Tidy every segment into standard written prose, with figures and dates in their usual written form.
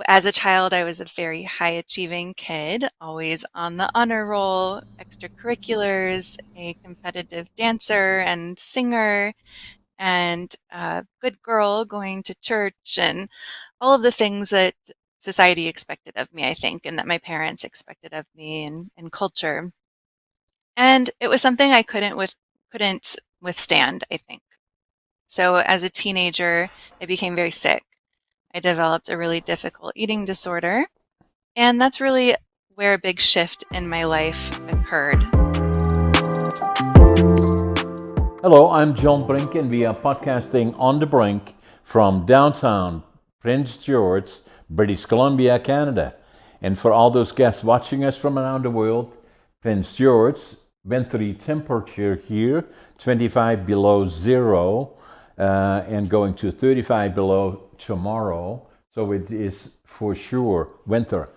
As a child, I was a very high achieving kid, always on the honor roll, extracurriculars, a competitive dancer and singer, and a good girl going to church, and all of the things that society expected of me, I think, and that my parents expected of me and culture. And it was something I couldn't withstand, I think. So as a teenager, I became very sick. I developed a really difficult eating disorder, and that's really where a big shift in my life occurred. Hello, I'm John Brink, and we are podcasting on the Brink from downtown Prince George, British Columbia, Canada. And for all those guests watching us from around the world, Prince George, wintry temperature here, 25 below zero, and going to 35 below tomorrow. So it is for sure winter.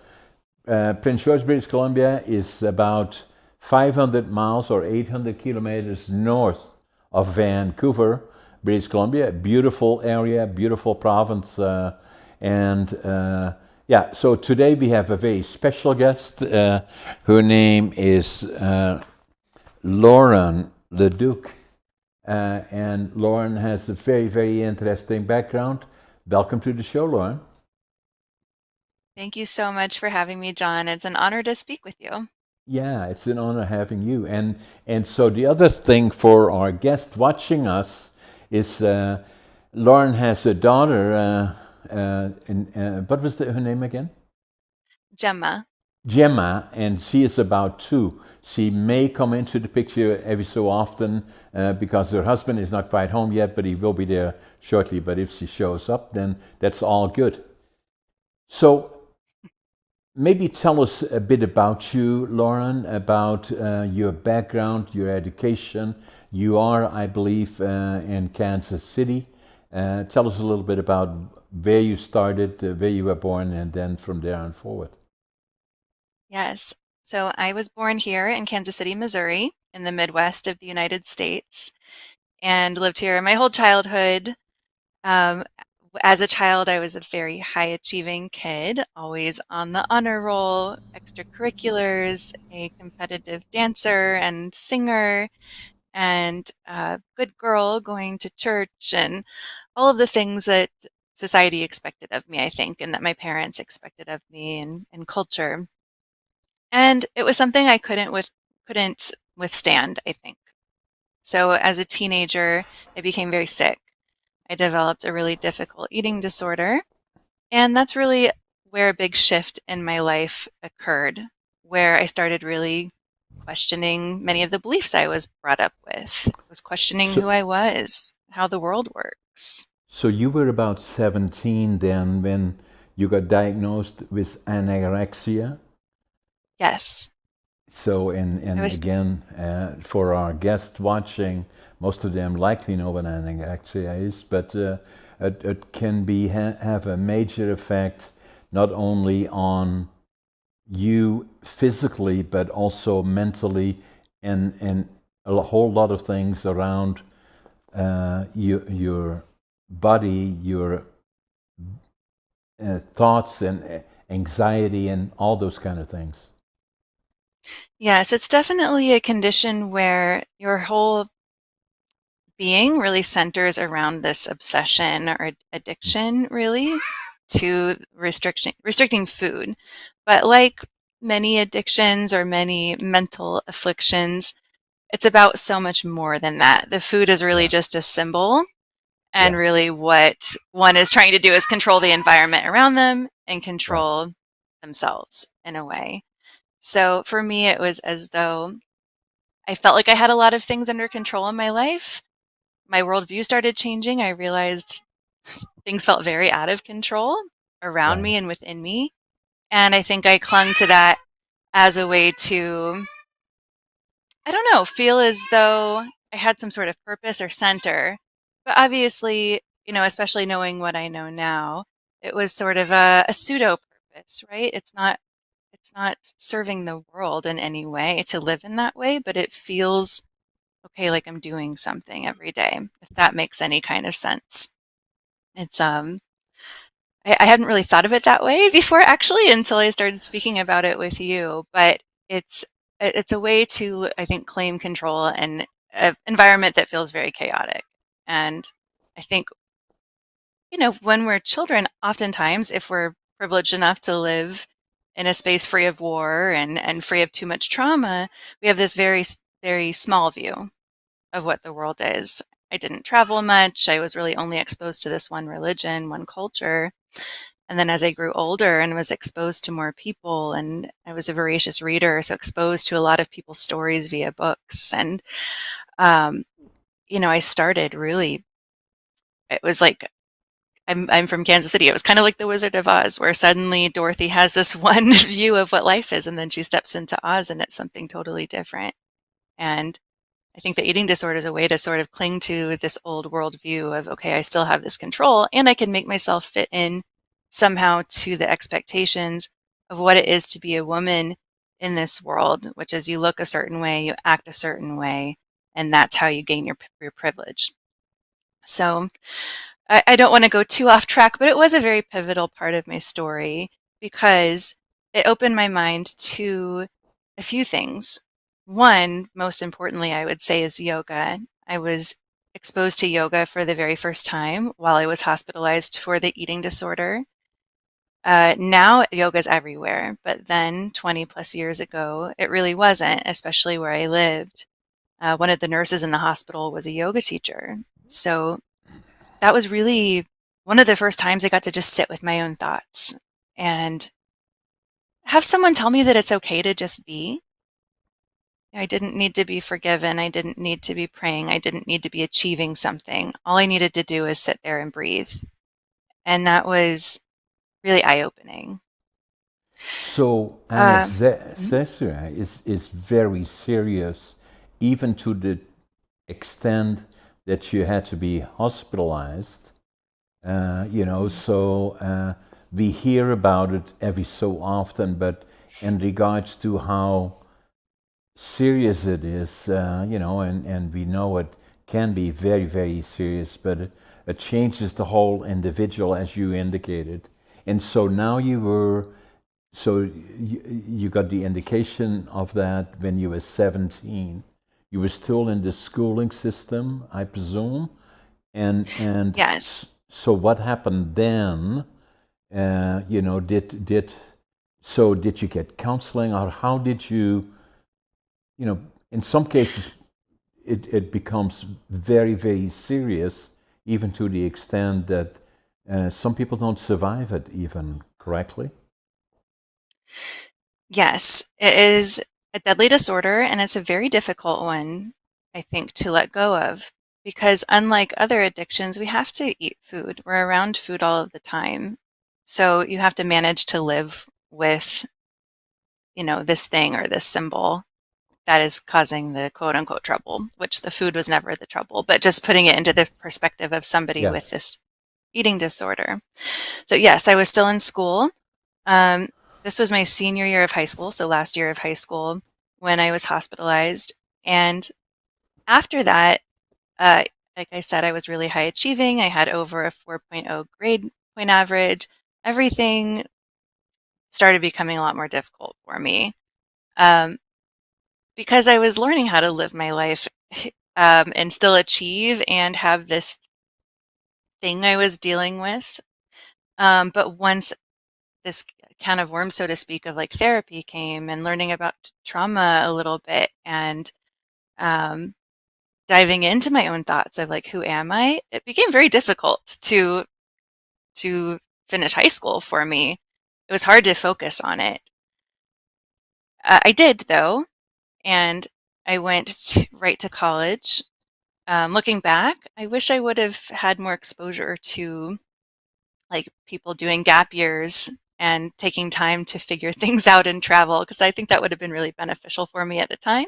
Prince George, British Columbia is about 500 miles or 800 kilometers north of Vancouver, British Columbia. A beautiful area, beautiful province. So today we have a very special guest. Her name is Lauren Leduc. And Lauren has a very, very interesting background. Welcome to the show, Lauren. Thank you so much for having me, John. It's an honor to speak with you. Yeah, it's an honor having you. And so the other thing for our guest watching us is Lauren has a daughter. What was her name again? Gemma. Gemma, and she is about 2. She may come into the picture every so often because her husband is not quite home yet, but he will be there shortly. But if she shows up, then that's all good. So maybe tell us a bit about you, Lauren, about your background, your education. You are, I believe, in Kansas City. Tell us a little bit about where you started, where you were born, and then from there on forward. Yes. So I was born here in Kansas City, Missouri, in the Midwest of the United States, and lived here my whole childhood. Um, as a child, I was a very high achieving kid, always on the honor roll, extracurriculars, a competitive dancer and singer, and a good girl going to church, and all of the things that society expected of me, I think, and that my parents expected of me and culture. And it was something I couldn't withstand, I think. So as a teenager, I became very sick. I developed a really difficult eating disorder, and that's really where a big shift in my life occurred, where I started really questioning many of the beliefs I was brought up with. I was questioning So, who I was, how the world works. so you were about 17 then when you got diagnosed with anorexia. Yes, So, I and was. again, for our guests watching, most of them likely know what anorexia is, but it can have a major effect not only on you physically, but also mentally, and a whole lot of things around your body, your thoughts, and anxiety, and all those kind of things. Yes, it's definitely a condition where your whole being really centers around this obsession or addiction, really, to restricting food. But like many addictions or many mental afflictions, it's about so much more than that. The food is really Yeah, just a symbol, and yeah, really what one is trying to do is control the environment around them and right. control themselves in a way. So for me, it was as though I felt like I had a lot of things under control in my life. My worldview started changing. I realized things felt very out of control around Right. me and within me. And I think I clung to that as a way to, I don't know, feel as though I had some sort of purpose or center. But obviously, especially knowing what I know now, it was sort of a pseudo purpose, right? It's not serving the world in any way to live in that way, but it feels okay, like I'm doing something every day, if that makes any kind of sense. It's I hadn't really thought of it that way before, actually, until I started speaking about it with you. But it's it's a way to, I think, claim control in an environment that feels very chaotic. And I think, when we're children, oftentimes, if we're privileged enough to live in a space free of war and free of too much trauma, we have this very small view of what the world is. I didn't travel much. I was really only exposed to this one religion, one culture. And then as I grew older and was exposed to more people, and I was a voracious reader, so exposed to a lot of people's stories via books. And, um, I started really, it was like, I'm from Kansas City. It was kind of like the Wizard of Oz, where suddenly Dorothy has this one view of what life is, and then she steps into Oz and it's something totally different. And I think the eating disorder is a way to sort of cling to this old world view of, okay, I still have this control and I can make myself fit in somehow to the expectations of what it is to be a woman in this world, which is you look a certain way, you act a certain way, and that's how you gain your privilege. So I don't want to go too off track, but it was a very pivotal part of my story because it opened my mind to a few things. One, most importantly, I would say, is yoga. I was exposed to yoga for the very first time while I was hospitalized for the eating disorder. Now yoga's everywhere, but then 20 plus years ago, it really wasn't, especially where I lived. One of the nurses in the hospital was a yoga teacher. So that was really one of the first times I got to just sit with my own thoughts and have someone tell me that it's okay to just be. I didn't need to be forgiven. I didn't need to be praying. I didn't need to be achieving something. All I needed to do is sit there and breathe. And that was really eye-opening. So Mhm. anorexia is very serious, even to the extent that you had to be hospitalized. We hear about it every so often, but in regards to how serious it is, and we know it can be very, very serious, but it changes the whole individual, as you indicated. And so now you got the indication of that when you were 17. You were still in the schooling system, I presume. And Yes. so what happened then? Did you get counseling, or how did you? In some cases, it becomes very, very serious, even to the extent that some people don't survive it even correctly. Yes, it is a deadly disorder, and it's a very difficult one, I think, to let go of. Because unlike other addictions, we have to eat food. We're around food all of the time. So you have to manage to live with, this thing or this symbol that is causing the quote unquote trouble, which the food was never the trouble, but just putting it into the perspective of somebody Yeah. with this eating disorder. So, yes, I was still in school. Um, this was my senior year of high school, so last year of high school when I was hospitalized. And after that, uh, like I said, I was really high achieving. I had over a 4.0 grade point average. Everything started becoming a lot more difficult for me um, because I was learning how to live my life and still achieve and have this thing I was dealing with. But once this can of worms, so to speak, of like therapy came and learning about trauma a little bit and um, diving into my own thoughts of like, who am I? It became very difficult to finish high school for me. It was hard to focus on it. I did though, and I went right to college. Looking back, I wish I would have had more exposure to like people doing gap years and taking time to figure things out and travel because I think that would have been really beneficial for me at the time.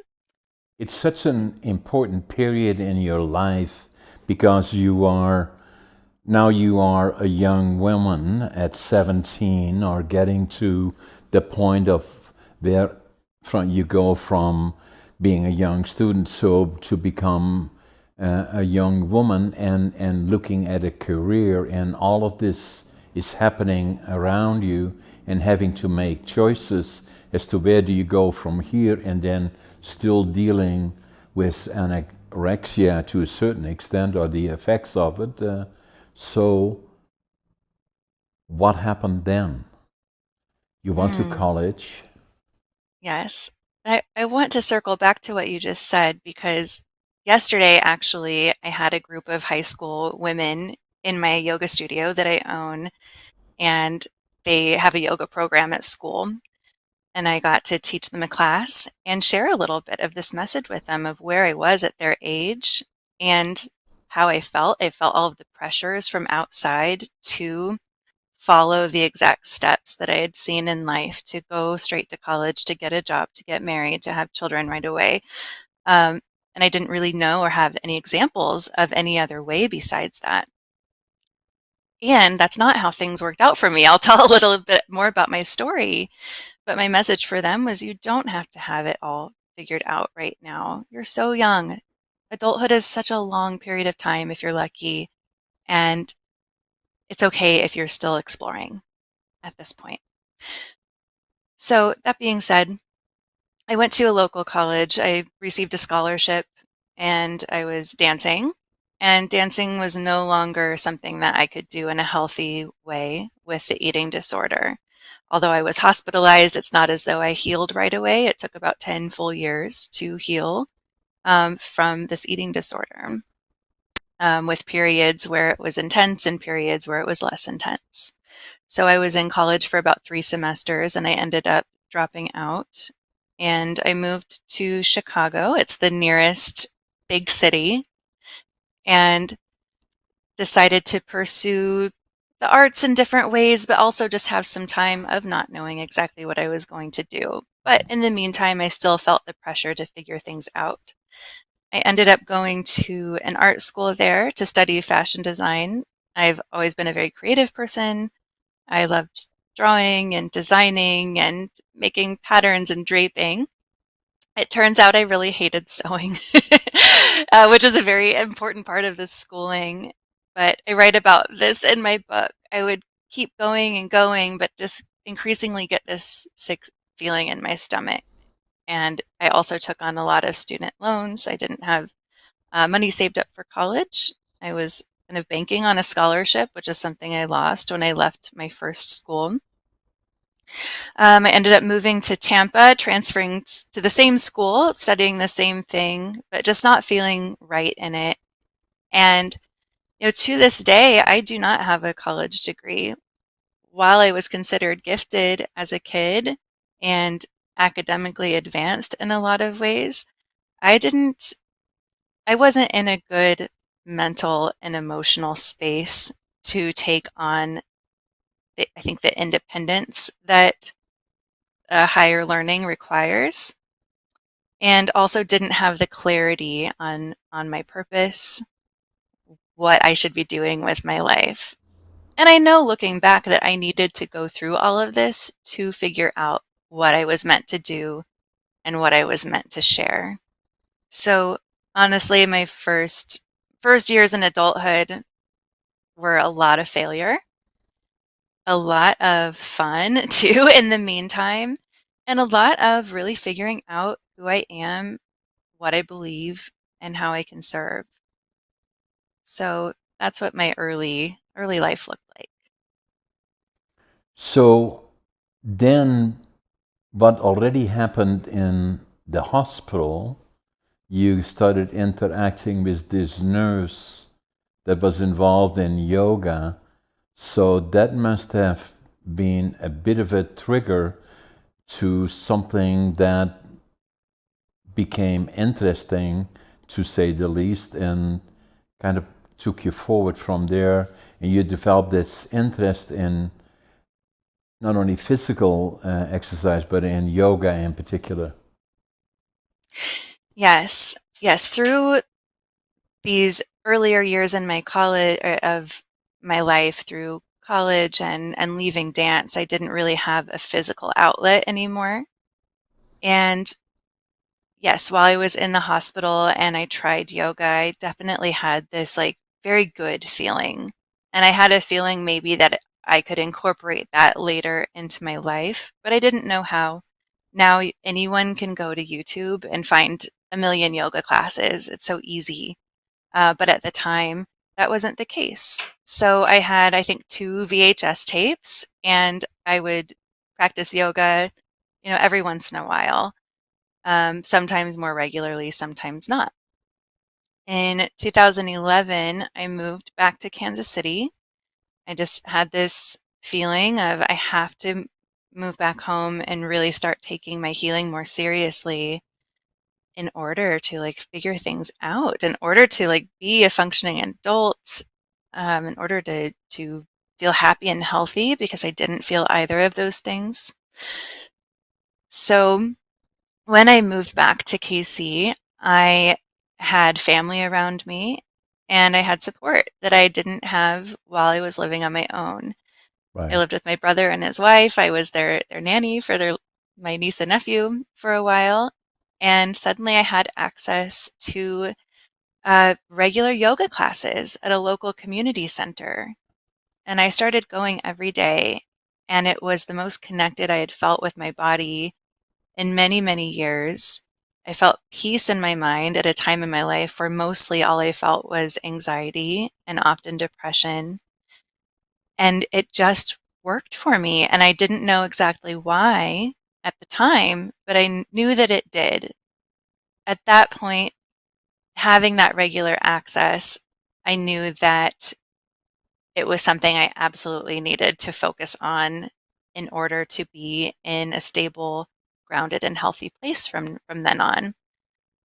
It's such an important period in your life because you are a young woman at 17, or getting to the point of where you go from being a young student so to become a young woman, and looking at a career, and all of this is happening around you, and having to make choices as to where do you go from here, and then still dealing with anorexia to a certain extent, or the effects of it. So what happened then? You went to Mm, college. yes. I want to circle back to what you just said because yesterday, actually, I had a group of high school women in my yoga studio that I own, and they have a yoga program at school. And I got to teach them a class and share a little bit of this message with them of where I was at their age and how I felt. I felt all of the pressures from outside to follow the exact steps that I had seen in life to go straight to college, to get a job, to get married, to have children right away. Um, and I didn't really know or have any examples of any other way besides that. And that's not how things worked out for me. I'll tell a little bit more about my story. But my message for them was you don't have to have it all figured out right now. You're so young. Adulthood is such a long period of time if you're lucky, and it's okay if you're still exploring at this point. So, that being said, I went to a local college. I received a scholarship and I was dancing. And dancing was no longer something that I could do in a healthy way with the eating disorder. Although I was hospitalized, it's not as though I healed right away. It took about 10 full years to heal from this eating disorder, with periods where it was intense and periods where it was less intense. So I was in college for about 3 semesters and I ended up dropping out. And I moved to Chicago. It's the nearest big city, and decided to pursue the arts in different ways, but also just have some time of not knowing exactly what I was going to do. But in the meantime, I still felt the pressure to figure things out. I ended up going to an art school there to study fashion design. I've always been a very creative person. I loved drawing and designing and making patterns and draping. It turns out I really hated sewing, which is a very important part of this schooling. But I write about this in my book. I would keep going and going, but just increasingly get this sick feeling in my stomach. And I also took on a lot of student loans. I didn't have money saved up for college. I was kind of banking on a scholarship, which is something I lost when I left my first school. I ended up moving to Tampa, transferring to the same school, studying the same thing, but just not feeling right in it. And to this day, I do not have a college degree. While I was considered gifted as a kid and academically advanced in a lot of ways, I didn't, I wasn't in a good mental and emotional space to take on I think the independence that higher learning requires, and also didn't have the clarity on my purpose, what I should be doing with my life. And I know looking back that I needed to go through all of this to figure out what I was meant to do and what I was meant to share. So honestly, my first years in adulthood were a lot of failure, a lot of fun too in the meantime, and a lot of really figuring out who I am, what I believe, and how I can serve. So that's what my early life looked like. So then, what already happened in the hospital, you started interacting with this nurse that was involved in yoga. So that must have been a bit of a trigger to something that became interesting, to say the least, and kind of took you forward from there. And you developed this interest in not only physical exercise, but in yoga in particular. Yes, yes. Through these earlier years in my college of my life, through college and leaving dance, I didn't really have a physical outlet anymore. And yes, while I was in the hospital and I tried yoga, I definitely had this like very good feeling. And I had a feeling maybe that I could incorporate that later into my life, but I didn't know how. Now anyone can go to YouTube and find a million yoga classes. It's so easy. But at the time, that wasn't the case. So I had, I think, two VHS tapes, and I would practice yoga, every once in a while, sometimes more regularly, sometimes not. In 2011, I moved back to Kansas City. I just had this feeling of I have to move back home and really start taking my healing more seriously in order to like figure things out, in order to like be a functioning adult, in order to feel happy and healthy because I didn't feel either of those things. So when I moved back to KC, I had family around me and I had support that I didn't have while I was living on my own. I Right. lived with my brother and his wife. I was their nanny for my niece and nephew for a while. And suddenly I had access to regular yoga classes at a local community center. And I started going every day. And it was the most connected I had felt with my body in many, many years. I felt peace in my mind at a time in my life where mostly all I felt was anxiety and often depression. And it just worked for me. And I didn't know exactly why at the time, but I knew that it did. At that point, having that regular access, I knew that it was something I absolutely needed to focus on in order to be in a stable, grounded, and healthy place from then on.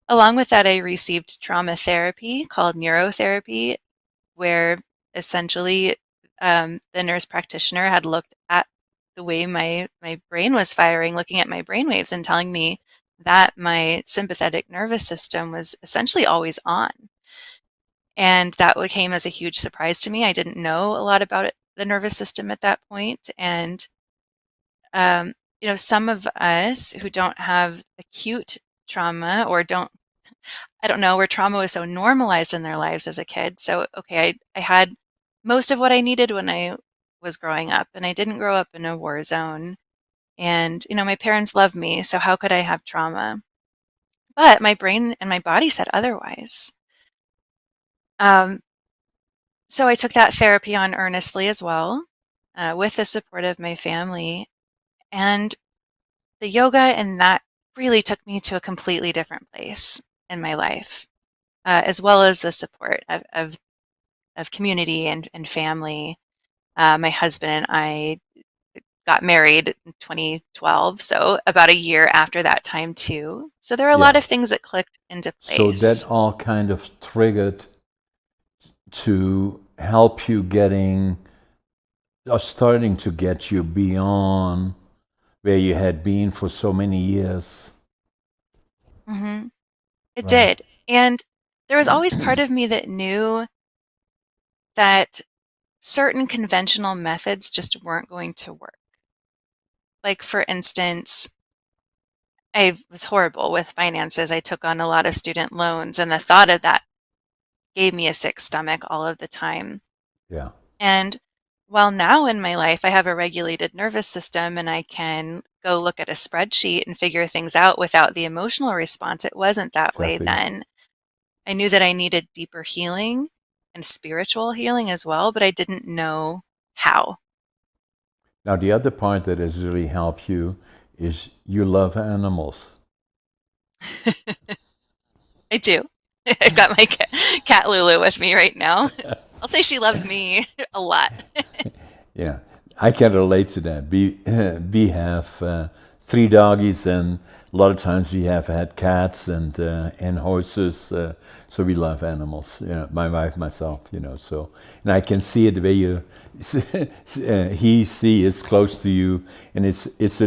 Along with that, I received trauma therapy called neurotherapy, where essentially the nurse practitioner had looked at the way my brain was firing, looking at my brain waves and telling me that my sympathetic nervous system was essentially always on. And that came as a huge surprise to me. I didn't know a lot about the nervous system at that point. And, some of us who don't have acute trauma or I don't know, where trauma was so normalized in their lives as a kid. So, okay, I had most of what I needed when I was growing up, and I didn't grow up in a war zone. And, my parents love me, so how could I have trauma? But my brain and my body said otherwise. Um, so I took that therapy on earnestly as well, with the support of my family. And the yoga and that really took me to a completely different place in my life, as well as the support of community and family. My husband and I got married in 2012, so about a year after that time too. So there are a lot Yeah. of things that clicked into So that place. all kind of triggered to help you getting, or starting to get you beyond where you had been for so many years. hmm It Right. did. And there was always part of me that knew that certain conventional methods just weren't going to work. Like, for instance, I was horrible with finances. I took on a lot of student loans, and the thought of that gave me a sick stomach all of the time. Yeah. And while now in my life I have a regulated nervous system and I can go look at a spreadsheet and figure things out without the emotional response, it wasn't that way Exactly. then. I knew that I needed deeper healing and spiritual healing as well, but I didn't know how. Now, the other part that has really helped you is you love animals. I do. I've got my cat Lulu with me right now. I'll say she loves me a lot. Yeah, I can relate to that. We have three doggies, and a lot of times we have had cats and horses. So we love animals. You know, my wife, myself. You know, so and I can see it the way you she is close to you, and it's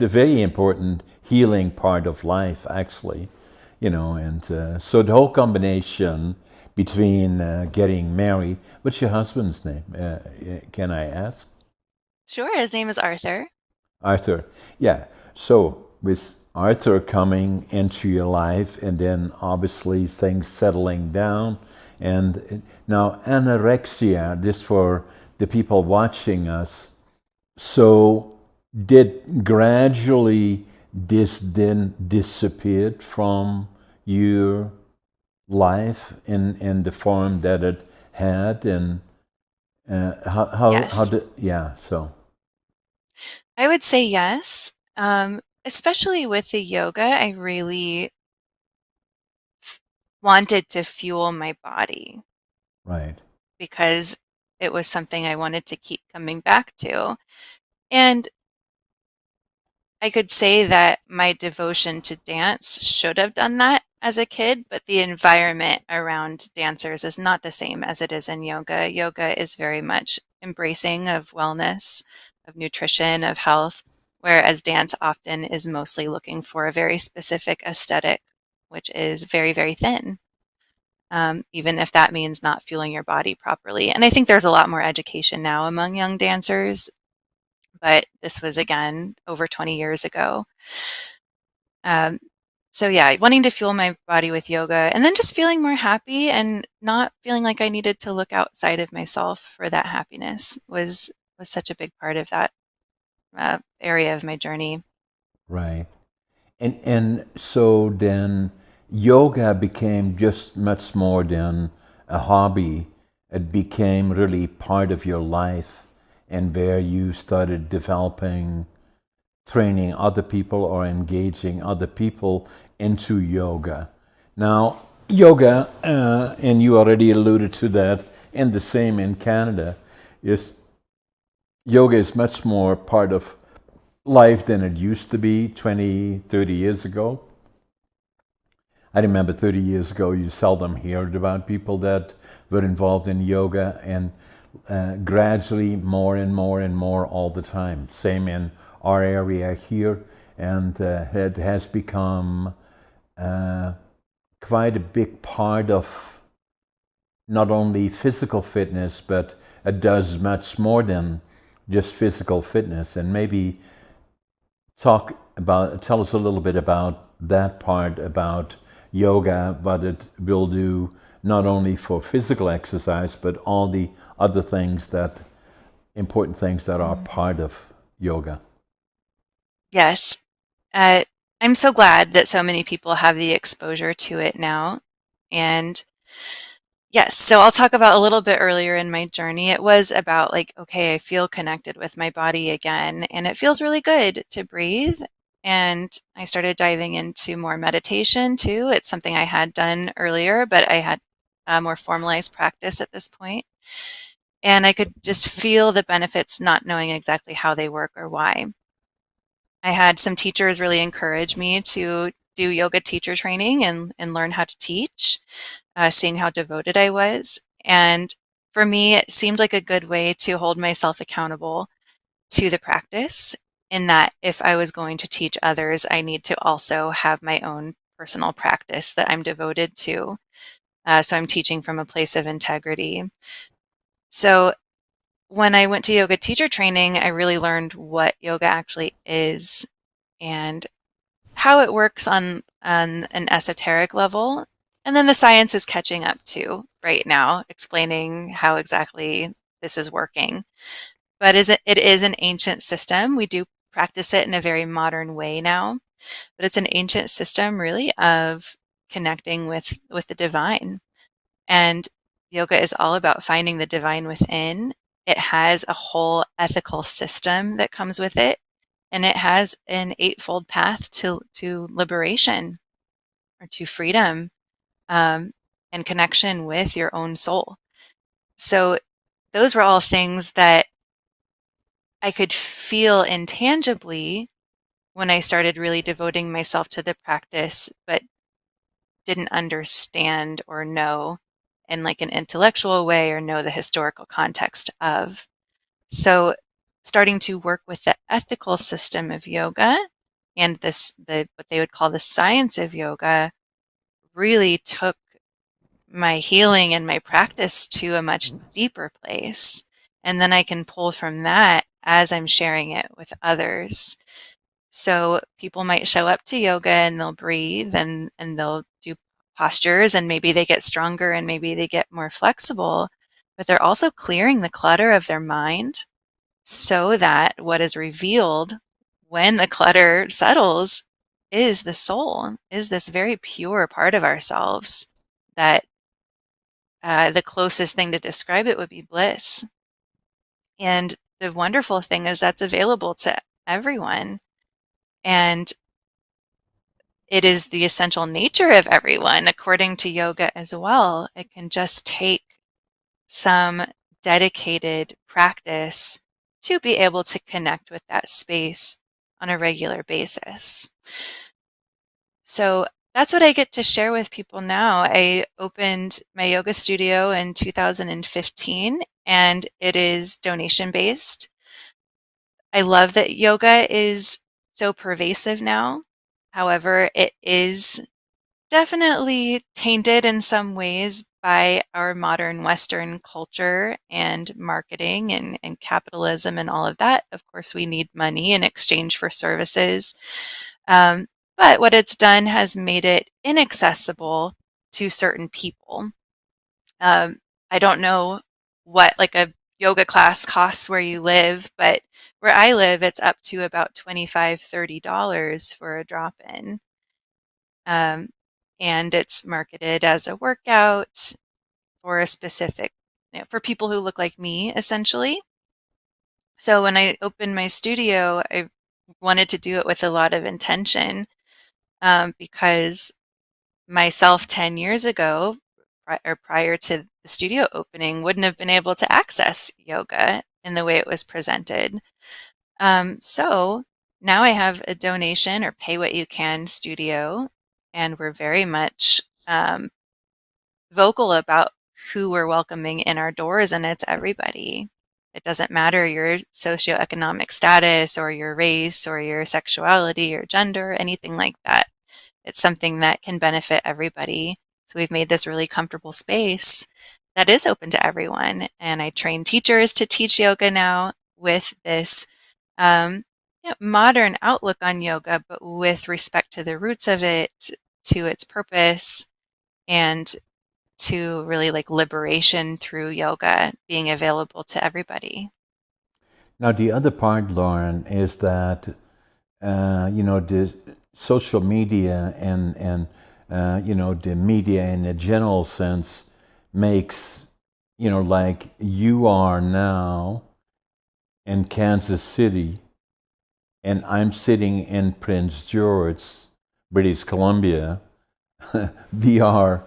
a very important healing part of life, actually. You know, and so the whole combination between getting married. What's your husband's name? Can I ask? Sure, his name is Arthur. Arthur. Yeah. So with Arthur coming into your life, and then obviously things settling down, and now anorexia. Just for the people watching us. So did gradually this then disappeared from your life in the form that it had, and how Yes, did, yeah, so I would say yes. Especially with the yoga, I really wanted to fuel my body right, because it was something I wanted to keep coming back to. And I could say that my devotion to dance should have done that as a kid, but the environment around dancers is not the same as it is in yoga. Yoga is very much embracing of wellness, of nutrition, of health, whereas dance often is mostly looking for a very specific aesthetic, which is very, very thin. Even if that means not fueling your body properly. And I think there's a lot more education now among young dancers, but this was again over 20 years ago. Um, so yeah, wanting to fuel my body with yoga and then just feeling more happy and not feeling like I needed to look outside of myself for that happiness was such a big part of that area of my journey. right. And so then yoga became just much more than a hobby. It became really part of your life, and where you started developing, training other people or engaging other people into yoga. Now, yoga, and you already alluded to that, and the same in Canada, is yoga is much more part of life than it used to be 20, 30 years ago. I remember 30 years ago, you seldom heard about people that were involved in yoga, and gradually more and more and more all the time. Same in our area here, and it has become uh, quite a big part of not only physical fitness, but it does much more than just physical fitness. And maybe tell us a little bit about that part about yoga, what it will do not only for physical exercise, but all the other things that important things that are Mm. part of yoga. Yes, uh, I'm so glad that so many people have the exposure to it now. And yes, so I'll talk about a little bit earlier in my journey. It was about like, okay, I feel connected with my body again, and it feels really good to breathe. And I started diving into more meditation too. It's something I had done earlier, but I had a more formalized practice at this point. And I could just feel the benefits, not knowing exactly how they work or why. I had some teachers really encourage me to do yoga teacher training and learn how to teach, seeing how devoted I was. And for me, it seemed like a good way to hold myself accountable to the practice, in that if I was going to teach others, I need to also have my own personal practice that I'm devoted to. So I'm teaching from a place of integrity. So when I went to yoga teacher training, I really learned what yoga actually is and how it works on an esoteric level. And then the science is catching up too right now, explaining how exactly this is working. But it is an ancient system. We do practice it in a very modern way now, but it's an ancient system really of connecting with the divine. And yoga is all about finding the divine within. It has a whole ethical system that comes with it, and it has an eightfold path to liberation or to freedom, um, and connection with your own soul. So those were all things that I could feel intangibly when I started really devoting myself to the practice, but didn't understand or know in like an intellectual way or know the historical context of. So starting to work with the ethical system of yoga and the what they would call the science of yoga really took my healing and my practice to a much deeper place. And then I can pull from that as I'm sharing it with others. So people might show up to yoga and they'll breathe and they'll do postures and maybe they get stronger and maybe they get more flexible. but they're also clearing the clutter of their mind so that what is revealed when the clutter settles is the soul, is this very pure part of ourselves that the closest thing to describe it would be bliss. And the wonderful thing is that's available to everyone. And it is the essential nature of everyone, according to yoga as well. It can just take some dedicated practice to be able to connect with that space on a regular basis. So that's what I get to share with people now. I opened my yoga studio in 2015 and it is donation based. I love that yoga is so pervasive now. However, it is definitely tainted in some ways by our modern Western culture and marketing and capitalism and all of that. Of course, we need money in exchange for services. Um, but what it's done has made it inaccessible to certain people. Um, I don't know what like a yoga class costs where you live, but where I live, it's up to about $25, $30 for a drop-in. Um, and it's marketed as a workout for a specific, for people who look like me, essentially. So when I opened my studio, I wanted to do it with a lot of intention because myself 10 years ago, or prior to the studio opening, wouldn't have been able to access yoga in the way it was presented. So now I have a donation or pay what you can studio, and we're very much vocal about who we're welcoming in our doors, and it's everybody. It doesn't matter your socioeconomic status or your race or your sexuality or gender, anything like that. It's something that can benefit everybody. So we've made this really comfortable space that is open to everyone. And I train teachers to teach yoga now with this um, modern outlook on yoga, but with respect to the roots of it, to its purpose, and to really like liberation through yoga being available to everybody. Now, the other part, Lauren, is that the social media and the media in a general sense makes like you are now in Kansas City, and I'm sitting in Prince George, British Columbia. We are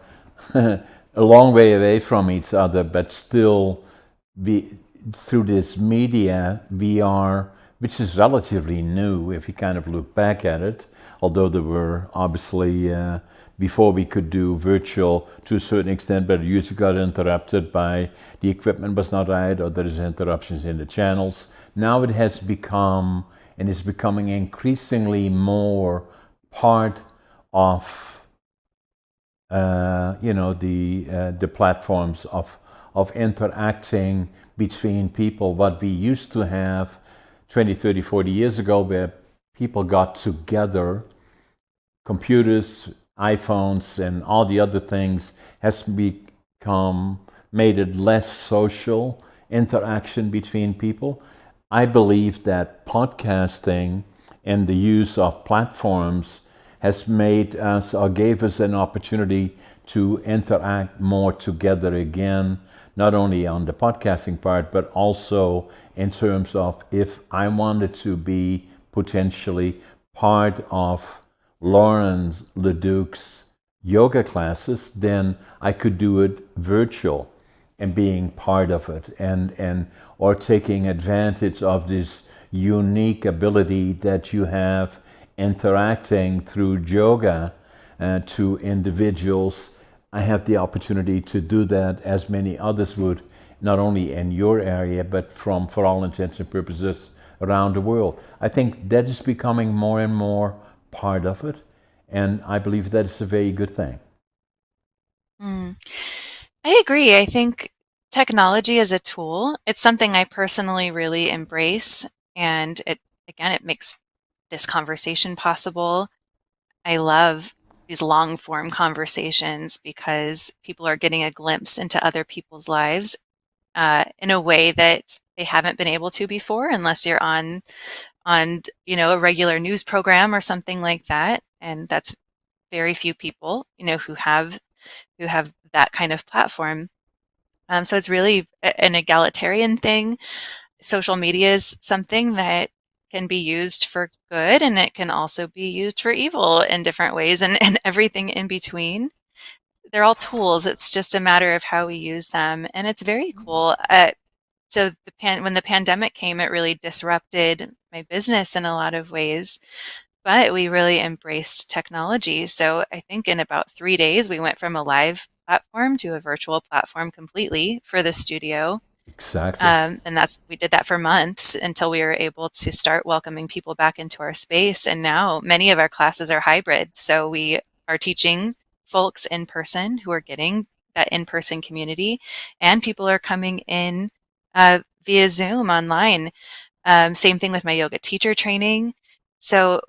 a long way away from each other, but still, we, through this media, we are, which is relatively new if you kind of look back at it, although there were obviously, before we could do virtual to a certain extent, but it usually got interrupted by the equipment was not right or there's interruptions in the channels. Now it has become and is becoming increasingly more part of the platforms of interacting between people. What we used to have 20, 30, 40 years ago, where people got together, computers, iPhones, and all the other things, has become made it less social interaction between people. I believe that podcasting and the use of platforms has made us or gave us an opportunity to interact more together again, not only on the podcasting part, but also in terms of if I wanted to be potentially part of Lawrence Leduc's yoga classes, then I could do it virtual and being part of it and or taking advantage of this unique ability that you have interacting through yoga to individuals. I have the opportunity to do that as many others would, not only in your area, but for all intents and purposes around the world. I think that is becoming more and more part of it, and I believe that is a very good thing. Mm. I agree. I think technology as a tool, it's something I personally really embrace. And it makes this conversation possible. I love these long form conversations because people are getting a glimpse into other people's lives in a way that they haven't been able to before, unless you're on a regular news program or something like that. And that's very few people, who have that kind of platform. So it's really an egalitarian thing. Social media is something that can be used for good, and it can also be used for evil in different ways, and everything in between. They're all tools. It's just a matter of how we use them, and it's very cool. So when the pandemic came, it really disrupted my business in a lot of ways, but we really embraced technology. So I think in about 3 days, we went from a live platform to a virtual platform completely for the studio. Exactly. And we did that for months until we were able to start welcoming people back into our space. And now many of our classes are hybrid. So we are teaching folks in person who are getting that in-person community, and people are coming in via Zoom online. Same thing with my yoga teacher training. So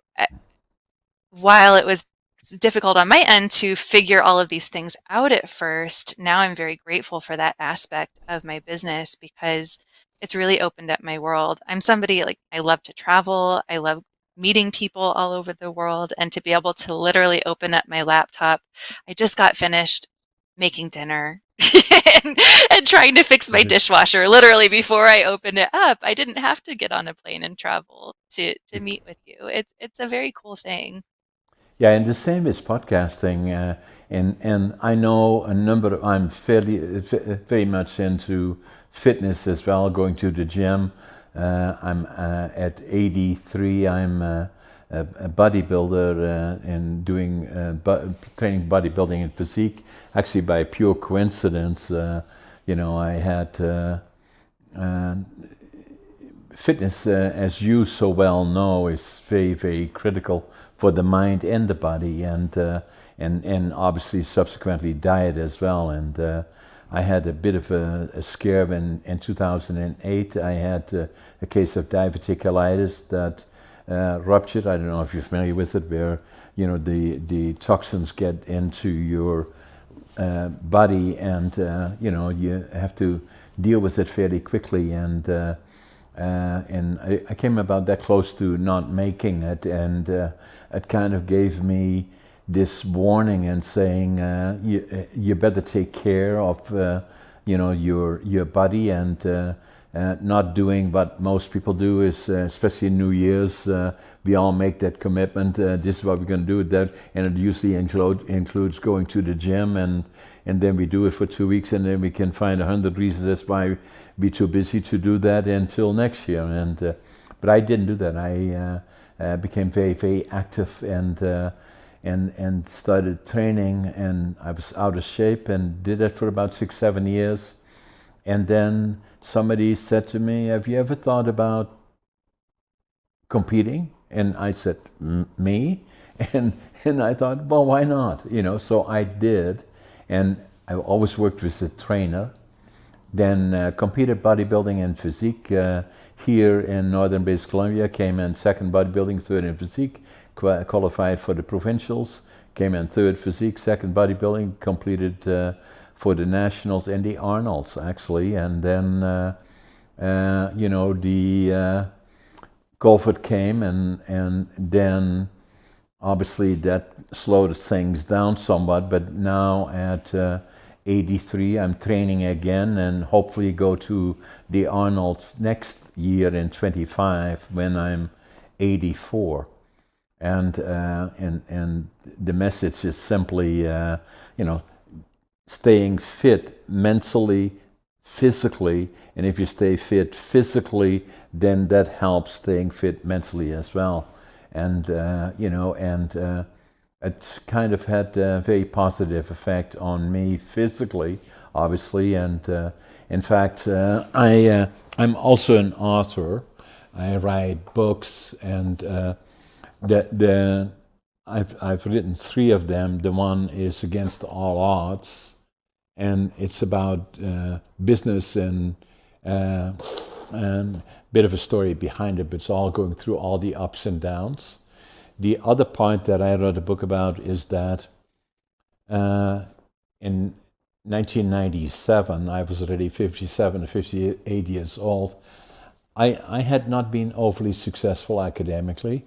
while it was difficult on my end to figure all of these things out at first, now I'm very grateful for that aspect of my business because it's really opened up my world. I'm somebody like I love to travel, I love meeting people all over the world, and to be able to literally open up my laptop. I just got finished making dinner. and trying to fix my dishwasher literally before I opened it up. I didn't have to get on a plane and travel to meet with you. It's a very cool thing. Yeah, and the same is podcasting, and I know a number. I'm very much into fitness as well, going to the gym. I'm at 83. I'm a bodybuilder and doing training bodybuilding and physique. Actually, by pure coincidence, I had. Fitness, as you so well know, is very, very critical for the mind and the body, and obviously subsequently diet as well. And I had a bit of a scare in 2008. I had a case of diverticulitis that ruptured. I don't know if you're familiar with it, where the toxins get into your body, and you have to deal with it fairly quickly. And I came about that close to not making it, and it kind of gave me this warning and saying, you better take care of your body, and not doing what most people do is, especially in New Year's, we all make that commitment. This is what we're going to do. That, and it usually includes going to the gym, and then we do it for 2 weeks, and then we can find 100 reasons that's why we're too busy to do that until next year. But I didn't do that. I became very, very active, and started training, and I was out of shape and did it for about 6, 7 years. And then somebody said to me, "Have you ever thought about competing?" And I said, "Me?" And I thought, well, why not? So I did, and I always worked with a trainer. Then competed bodybuilding and physique here in northern British Columbia. Came in second bodybuilding, third in physique. Qualified for the provincials. Came in third physique, second bodybuilding. Completed for the nationals and the Arnolds, actually. And then the COVID came, and then obviously that slowed things down somewhat. But now at 83, I'm training again, and hopefully go to the Arnolds next year in 25 when I'm 84. And the message is simply, staying fit mentally, physically, and if you stay fit physically, then that helps staying fit mentally as well. And it kind of had a very positive effect on me physically, obviously. And in fact, I'm also an author. I write books, and I've written 3 of them. The one is Against All Odds, and it's about business and a bit of a story behind it, but it's all going through all the ups and downs. The other point that I wrote a book about is that in 1997, I was already 57 or 58 years old. I had not been overly successful academically.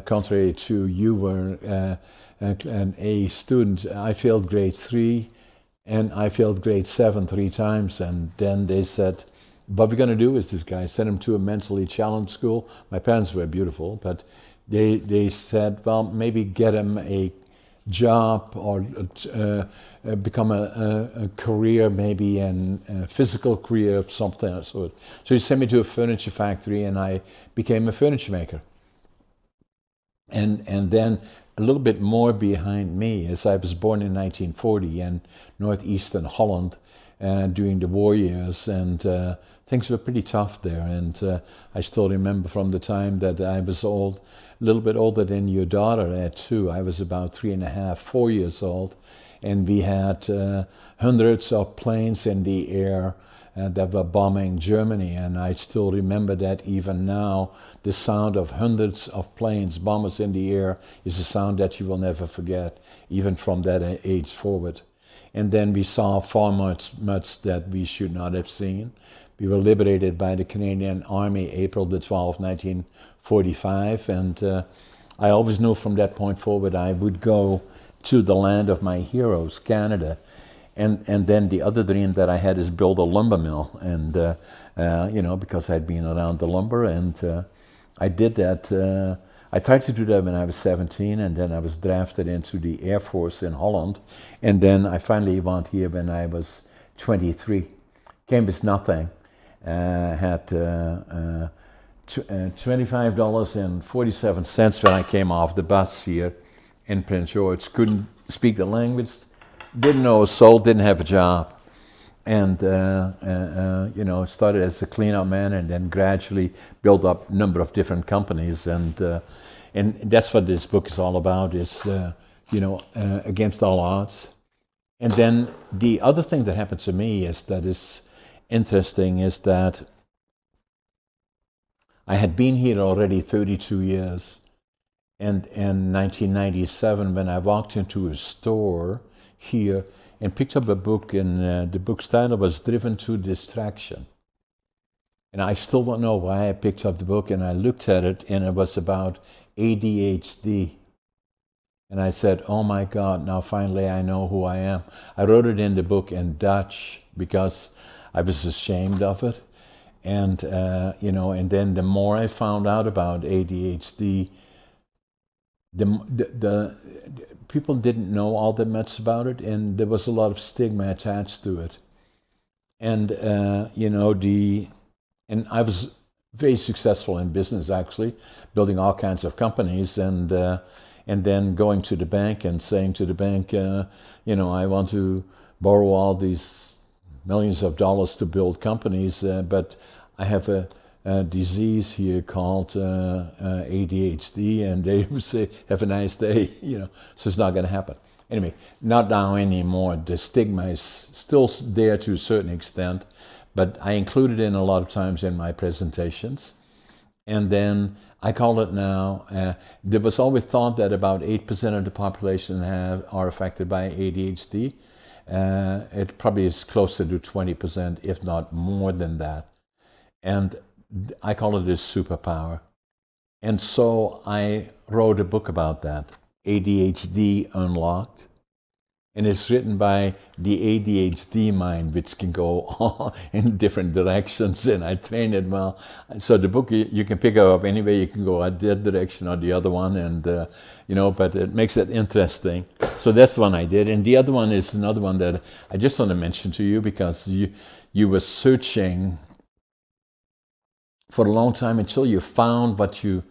Contrary to you were an A student, I failed grade 3 and I failed grade 7 3 times. And then they said, what we're going to do is this guy sent him to a mentally challenged school. My parents were beautiful, but they said, well, maybe get him a job or become a career, maybe a physical career of something of sort. So he sent me to a furniture factory and I became a furniture maker. And then a little bit more behind me is I was born in 1940 in northeastern Holland during the war years, and things were pretty tough there. And I still remember from the time that I was old, a little bit older than your daughter at 2. I was about 3.5, 4 years old, and we had hundreds of planes in the air that were bombing Germany, and I still remember that even now. The sound of hundreds of planes, bombers in the air, is a sound that you will never forget, even from that age forward. And then we saw far much that we should not have seen. We were liberated by the Canadian Army April the 12th, 1945, and I always knew from that point forward I would go to the land of my heroes, Canada. And then the other dream that I had is build a lumber mill, and because I'd been around the lumber, and I did that. I tried to do that when I was 17, and then I was drafted into the Air Force in Holland, and then I finally went here when I was 23. Came with nothing, had $25.47 when I came off the bus here in Prince George. Couldn't speak the language, didn't know a soul, didn't have a job, and started as a cleanup man, and then gradually built up a number of different companies, and that's what this book is all about. Is against all odds. And then the other thing that happened to me is interesting is that I had been here already 32 years, and in 1997 when I walked into a store here and picked up a book, and the book's title was Driven to Distraction. And I still don't know why I picked up the book, and I looked at it, and it was about ADHD. And I said, oh my God, now finally I know who I am. I wrote it in the book in Dutch because I was ashamed of it. And, and then the more I found out about ADHD, the people didn't know all that much about it, and there was a lot of stigma attached to it. And, and I was very successful in business, actually, building all kinds of companies, and then going to the bank and saying to the bank, I want to borrow all these millions of dollars to build companies, but I have a disease here called ADHD, and they would say, have a nice day, so it's not going to happen. Anyway, not now anymore. The stigma is still there to a certain extent, but I include it in a lot of times in my presentations. And then I call it now, there was always thought that about 8% of the population are affected by ADHD. It probably is closer to 20%, if not more than that. And I call it a superpower. And so I wrote a book about that, ADHD Unlocked. And it's written by the ADHD mind, which can go in different directions, and I train it well. So the book, you can pick it up anyway. You can go that direction or the other one, and but it makes it interesting. So that's the one I did. And the other one is another one that I just want to mention to you, because you were searching for a long time until you found what you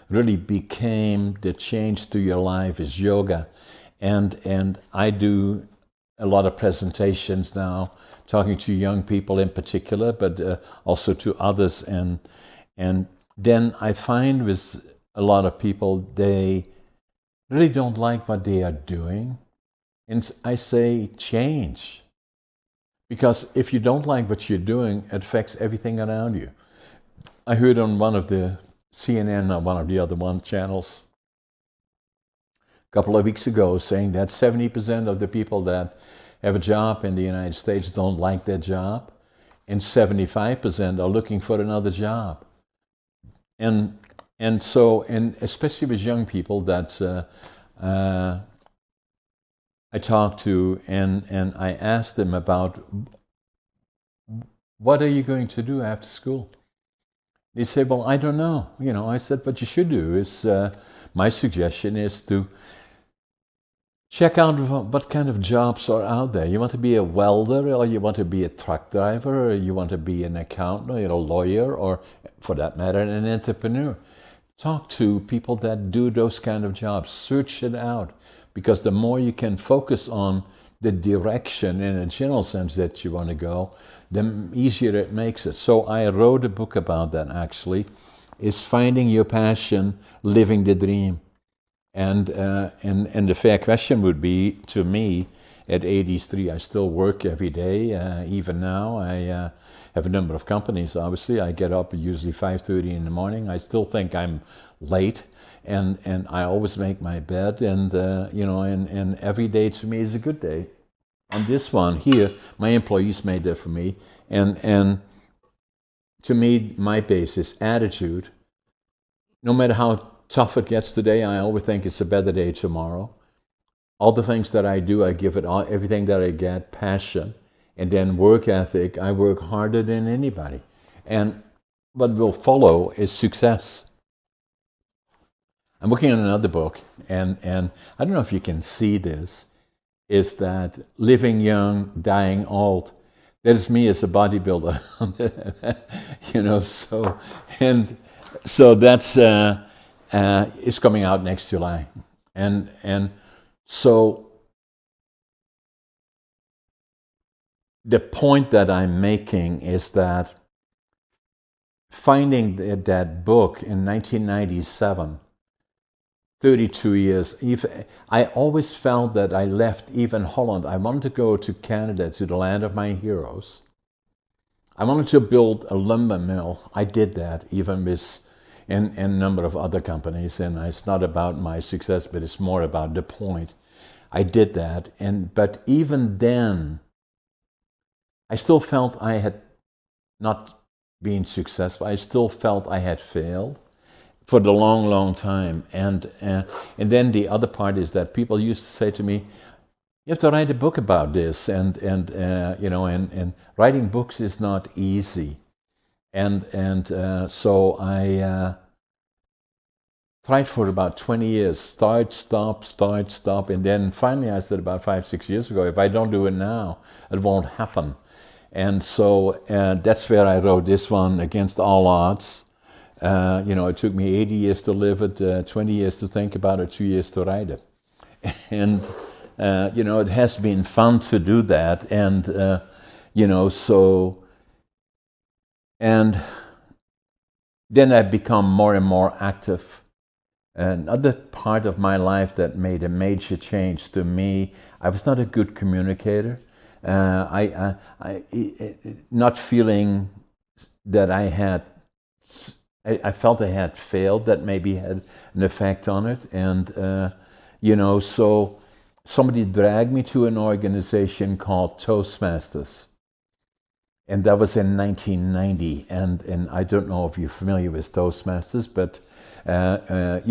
really became. The change to your life is yoga. And I do a lot of presentations now, talking to young people in particular, but also to others. And then I find with a lot of people, they really don't like what they are doing. And I say, change. Because if you don't like what you're doing, it affects everything around you. I heard on one of the CNN or one of the other channels a couple of weeks ago saying that 70% of the people that have a job in the United States don't like their job, and 75% are looking for another job. And so especially with young people that I talk to, and I ask them about, what are you going to do after school? They say, well, I don't know. I said, what you should do is, my suggestion is to check out what kind of jobs are out there. You want to be a welder, or you want to be a truck driver, or you want to be an accountant, or a lawyer, or for that matter, an entrepreneur. Talk to people that do those kind of jobs. Search it out, because the more you can focus on the direction in a general sense that you want to go, the easier it makes it. So I wrote a book about that, actually, is Finding Your Passion, Living the Dream. And the fair question would be, to me, at 83, I still work every day. Even now, I have a number of companies, obviously. I get up usually 5:30 in the morning. I still think I'm late, and I always make my bed, and and every day to me is a good day. On this one here, my employees made that for me, and to me, my base is attitude. No matter how tough it gets today, I always think it's a better day tomorrow. All the things that I do, I give it all, everything that I get, passion, and then work ethic. I work harder than anybody, and what will follow is success. I'm working on another book, and I don't know if you can see this, is that living young, dying old. That is me as a bodybuilder, so that's it's coming out next July, and so the point that I'm making is that finding that book in 1997. 32 years. I always felt that I left even Holland. I wanted to go to Canada, to the land of my heroes. I wanted to build a lumber mill. I did that, even with a number of other companies. And it's not about my success, but it's more about the point. I did that, but even then, I still felt I had not been successful. I still felt I had failed for the long, long time. And then the other part is that people used to say to me, you have to write a book about this, and writing books is not easy. So I tried for about 20 years, start, stop, and then finally I said about 5-6 years ago, if I don't do it now, it won't happen. And so that's where I wrote this one, Against All Odds. It took me 80 years to live it, 20 years to think about it, 2 years to write it. And, it has been fun to do that. And, and then I've become more and more active. Another part of my life that made a major change to me, I was not a good communicator. Not feeling that I felt I had failed, that maybe had an effect on it. And, so somebody dragged me to an organization called Toastmasters. And that was in 1990. And I don't know if you're familiar with Toastmasters, but, and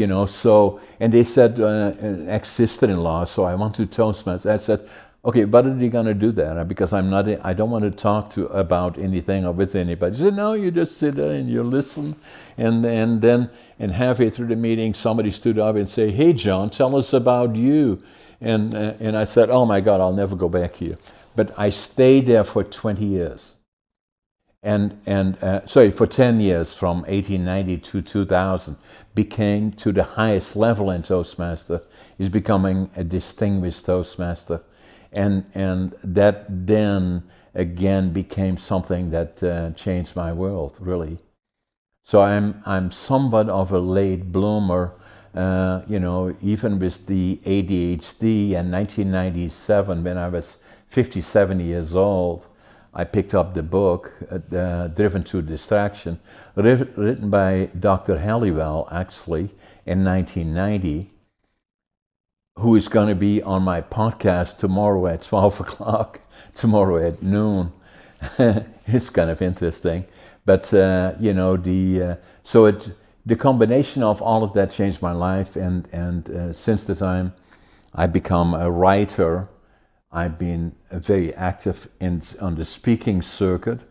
they said, an ex-sister-in-law, so I went to Toastmasters. I said, okay, what are they going to do there? Because I don't want to talk about anything or with anybody. She said, no, you just sit there and you listen. And then halfway through the meeting, somebody stood up and said, hey, John, tell us about you. And I said, oh my God, I'll never go back here. But I stayed there for 20 years. For 10 years, from 1890 to 2000, became to the highest level in Toastmaster, is becoming a distinguished Toastmaster. And that then again became something that changed my world, really. So I'm somewhat of a late bloomer, even with the ADHD. In 1997, when I was 57 years old, I picked up the book, Driven to Distraction, written by Dr. Halliwell, actually, in 1990. who is going to be on my podcast tomorrow at 12 o'clock, tomorrow at noon. It's kind of interesting. But, the combination of all of that changed my life. And since the time I become a writer, I've been very active on the speaking circuit.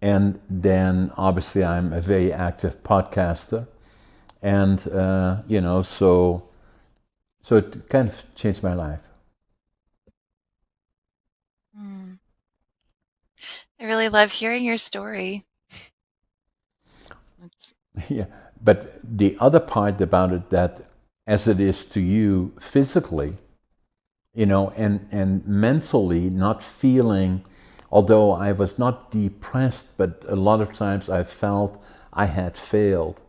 And then obviously I'm a very active podcaster. And, so it kind of changed my life. Mm. I really love hearing your story. It's, Yeah. But the other part about it, that as it is to you physically, and mentally not feeling, although I was not depressed, but a lot of times I felt I had failed.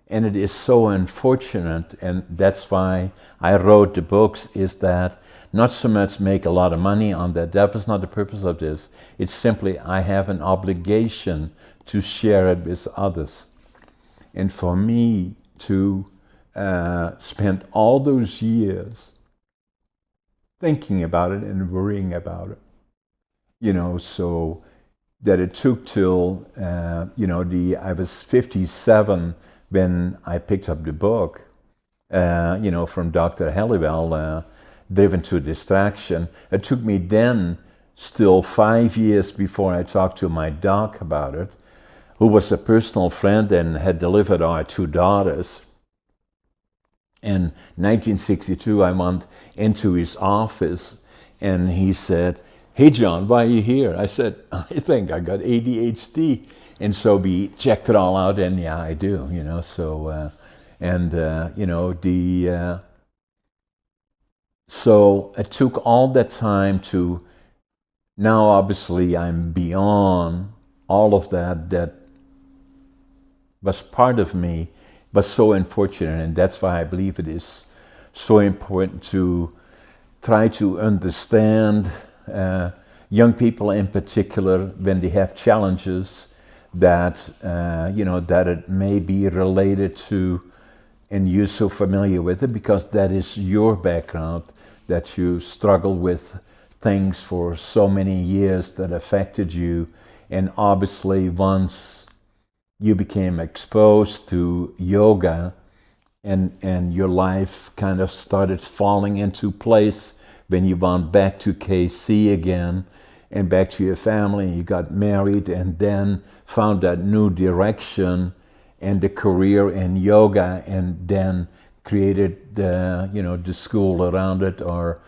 And it is so unfortunate, and that's why I wrote the books, is that not so much make a lot of money on that. That was not the purpose of this. It's simply I have an obligation to share it with others. And for me to spend all those years thinking about it and worrying about it, so that it took till, I was 57 when I picked up the book, from Dr. Halliwell, Driven to Distraction. It took me then still 5 years before I talked to my doc about it, who was a personal friend and had delivered our 2 daughters. In 1962, I went into his office and he said, "Hey, John, why are you here?" I said, "I think I got ADHD." And so we checked it all out, and yeah, I do, so it took all that time to, now obviously I'm beyond all of that was part of me, but so unfortunate, and that's why I believe it is so important to try to understand young people in particular when they have challenges that that it may be related to, and you're so familiar with it because that is your background, that you struggled with things for so many years that affected you, and obviously once you became exposed to yoga, and your life kind of started falling into place when you went back to KC again and back to your family. You got married and then found that new direction and the career in yoga, and then created the school around it, or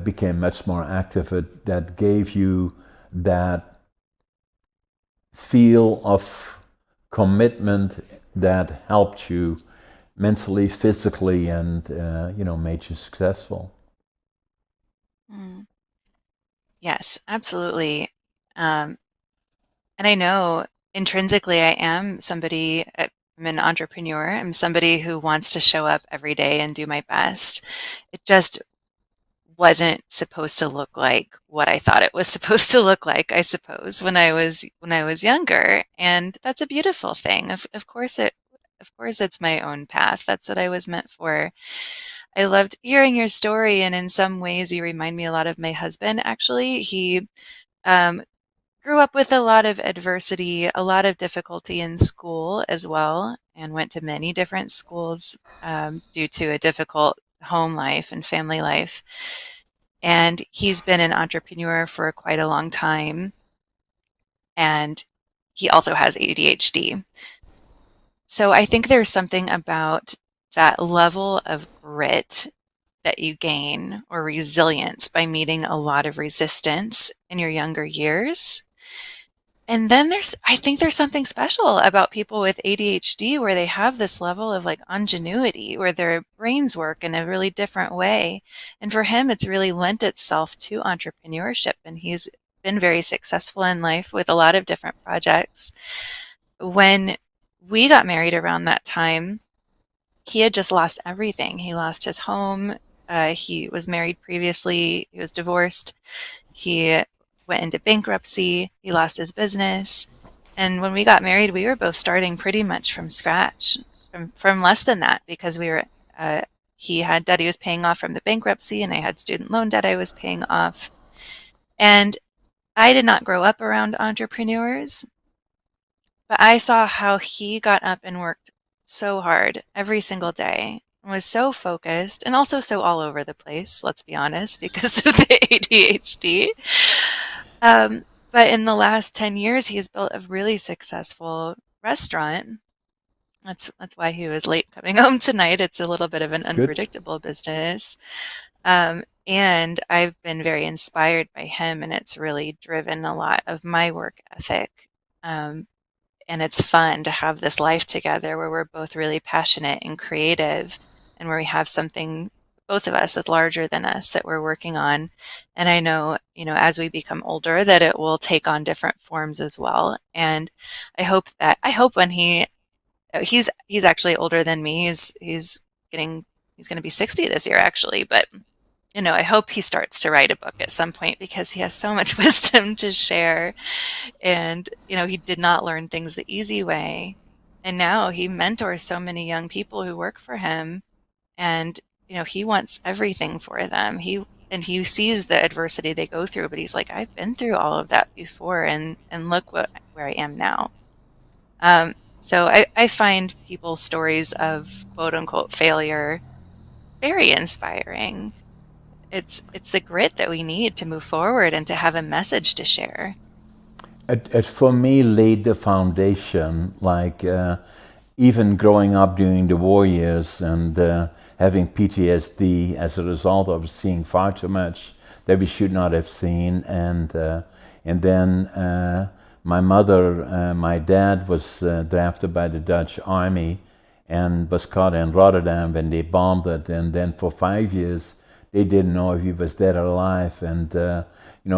became much more active. That gave you that feel of commitment that helped you mentally, physically, and made you successful. mm. Yes, absolutely. Um, and I know intrinsically I am somebody, I'm an entrepreneur. I'm somebody who wants to show up every day and do my best. It just wasn't supposed to look like what I thought it was supposed to look like, I suppose, when I was younger. And that's a beautiful thing. Of course it's my own path. That's what I was meant for. I loved hearing your story, and in some ways you remind me a lot of my husband, actually. He um, grew up with a lot of adversity, a lot of difficulty in school as well, and went to many different schools due to a difficult home life and family life. And he's been an entrepreneur for quite a long time, and he also has ADHD. So I think there's something about that level of grit that you gain, or resilience, by meeting a lot of resistance in your younger years. And then I think there's something special about people with ADHD, where they have this level of like ingenuity, where their brains work in a really different way. And for him, it's really lent itself to entrepreneurship. And he's been very successful in life with a lot of different projects. When we got married around that time, he had just lost everything. He lost his home. He was married previously. He was divorced. He went into bankruptcy. He lost his business. And when we got married, we were both starting pretty much from scratch, from less than that, because He had debt he was paying off from the bankruptcy, and I had student loan debt I was paying off. And I did not grow up around entrepreneurs, but I saw how he got up and worked so hard every single day and was so focused and also so all over the place, let's be honest, because of the ADHD. But in the last 10 years, he's built a really successful restaurant. That's why he was late coming home tonight. It's a little bit of an It's good. unpredictable business. And I've been very inspired by him, and it's really driven a lot of my work ethic. Um, and it's fun to have this life together where we're both really passionate and creative, and where we have something, both of us, that's larger than us that we're working on. And I know, as we become older, that it will take on different forms as well. And I hope when he's actually older than me. He's going to be 60 this year, actually. But I hope he starts to write a book at some point because he has so much wisdom to share. And, he did not learn things the easy way. And now he mentors so many young people who work for him. And, he wants everything for them. He sees the adversity they go through, but he's like, I've been through all of that before, and look where I am now. So I find people's stories of quote unquote failure very inspiring. It's the grit that we need to move forward and to have a message to share. It for me laid the foundation, like even growing up during the war years and having PTSD as a result of seeing far too much that we should not have seen, and then my dad was drafted by the Dutch army and was caught in Rotterdam when they bombed it, and then for 5 years they didn't know if he was dead or alive, and